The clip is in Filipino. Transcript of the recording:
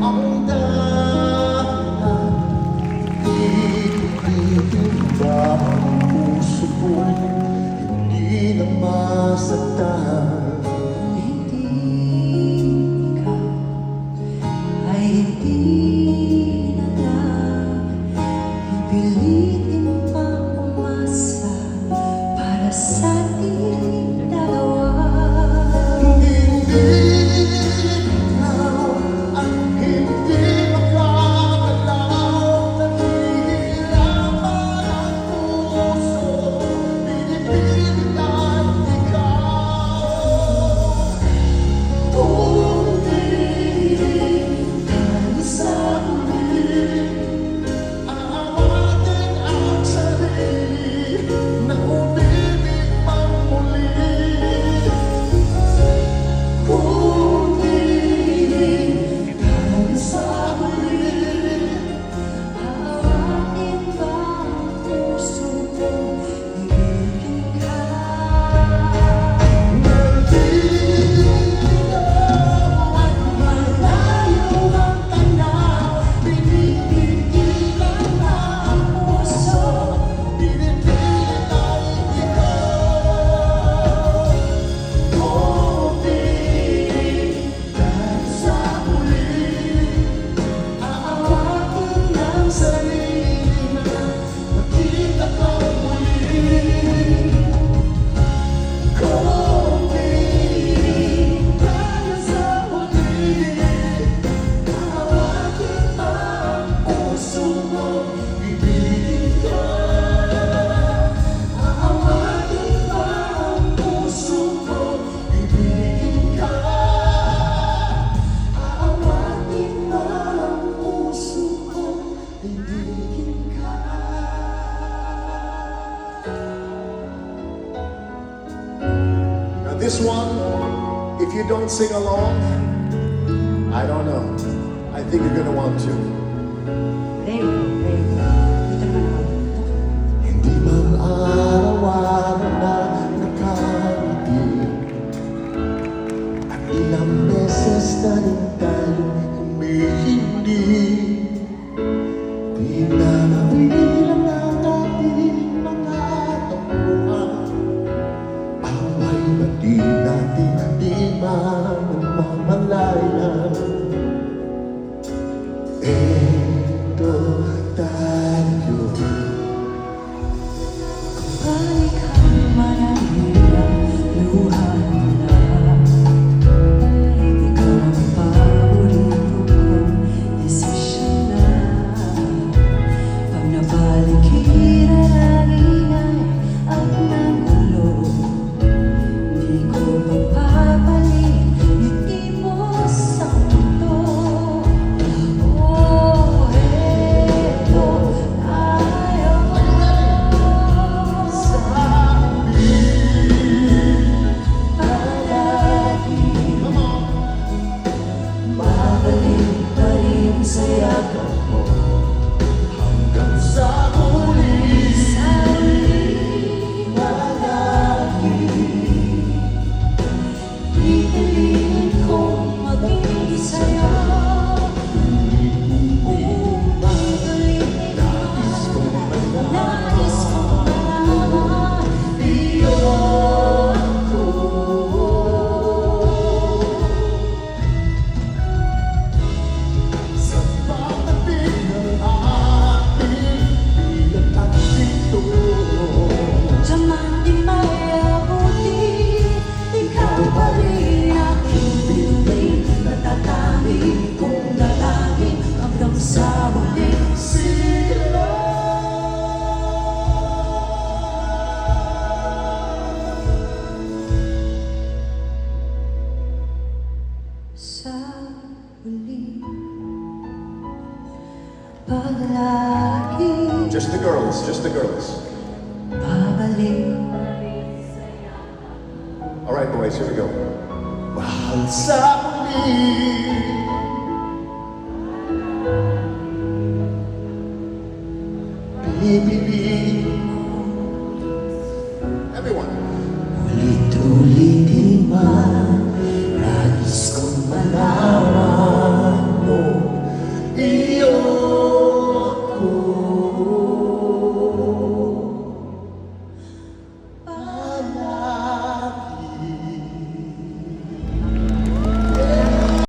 ang dahilan. Ibigin ba ang puso ko, hindi na masaktan? Hindi ka ay hindi na lang ipilitin pang umasa para sa ating dalawa. Hindi ikaw ang hindi makakalaw, naghihirapan ang puso, pinipilit ang ikaw. Kung hindi tayo sa huli, aawatin ang sarili na umibig pang muli. Kung hindi tayo sa huli, Aawatin ba ang puso ko, ibigin ka? nandito at malayo ang tanaw, pinipigilan ang puso, pinipilit ang ikaw. Kung di tayo sa huli, aawatin ang sarili na makita ka muli. Kung di tayo sa huli, aawatin ang puso mo, ibigin ka. Aawatin ang puso mo, ibigin ka. Aawatin ang puso ko, ibigin ka. Now this one, if you don't sing along, I don't know. I think you're gonna want to. Dito naman. Hindi man araw-araw na nakangiti, at ilang beses na rin tayo humihindi. Di na nabilang ang ating mga tampuhan, away na di natin di man mamalayan. Eto tayo. Balik ang manahirap, luha na. Ikaw ang paborito kong desisyon na. Pag nabalikiran ang ingay at nagulo, di ko mapapalit ngiti mo sa mundo. Oh, eto tayo. Babalik pa rin sa yakap mo Hanggang sa huli, sa palagi. pipiliin kong maging sa'yo. Nais kong malaman, Nais kong malaman, iyon ko. Sa pagdating ng ating bigat at dito, diyan man di mayabuti, ikaw pa rin aking pinuling. Natatanging kong lalangin hanggang sa huling sila. sa huli. Paglagi Just the girls, just the girls. babalik. All right, boys, here we go. Mahal sa huli,